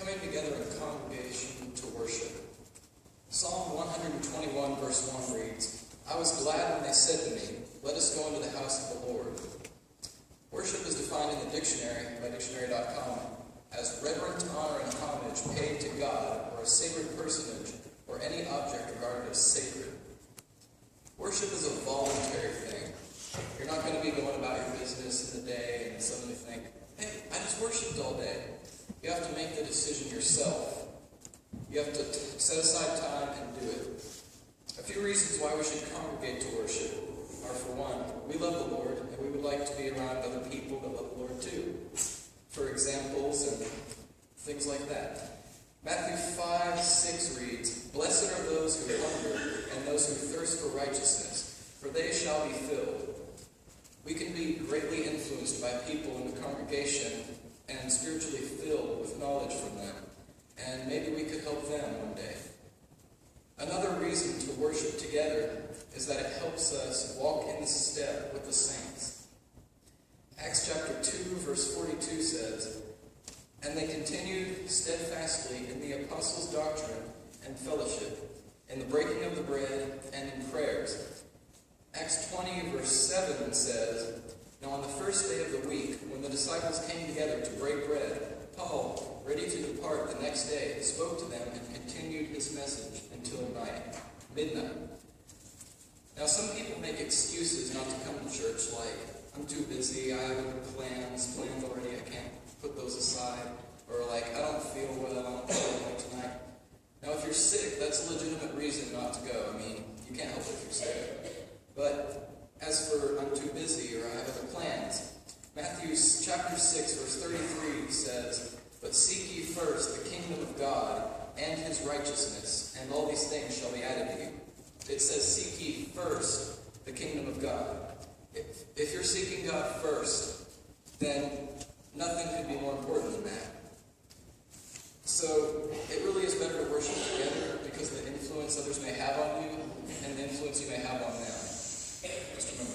coming together in congregation to worship. Psalm 121 verse 1 reads, "I was glad when they said to me, 'Let us go into the house of the Lord.'" Worship is defined in the dictionary by dictionary.com as reverent honor and homage paid to God or a sacred personage or any object regarded as sacred. Worship is a voluntary thing. You're not going to be going about your business in the day and suddenly think, "Hey, I just worshipped all day." You have to make the decision yourself. You have to set aside time and do it. A few reasons why we should congregate to worship are, for one, we love the Lord and we would like to be around other people that love the Lord too. For examples and things like that. Matthew 5:6 reads, "Blessed are those who hunger and those who thirst for righteousness, for they shall be filled." We can be greatly influenced by people in the congregation and spiritually filled with knowledge from them. And maybe we could help them one day. Another reason to worship together is that it helps us walk in step with the saints. Acts chapter 2 verse 42 says, "And they continued steadfastly in the apostles' doctrine and fellowship, in the breaking of the bread and in prayers." Acts 20 verse 7 says, "Now on the first day of the week, when the disciples came together to break bread, Paul, ready to depart the next day, spoke to them and continued his message until midnight." Now some people make excuses not to come to church, like, "I'm too busy, I have other plans already, I can't put those aside," or like, "I don't feel well, I don't feel well tonight." Now if you're sick, that's a legitimate reason not to go. I mean, you can't help it if you're sick. But as for "I'm too busy" or "I have other plans," Matthew chapter 6 verse 33 says, "But seek ye first the kingdom of God and his righteousness, and all these things shall be added to you." It says, "Seek ye first the kingdom of God." If you're seeking God first, then nothing could be more important than that. So it really is better to worship together because of the influence others may have on you and the influence you may have on them. Just remember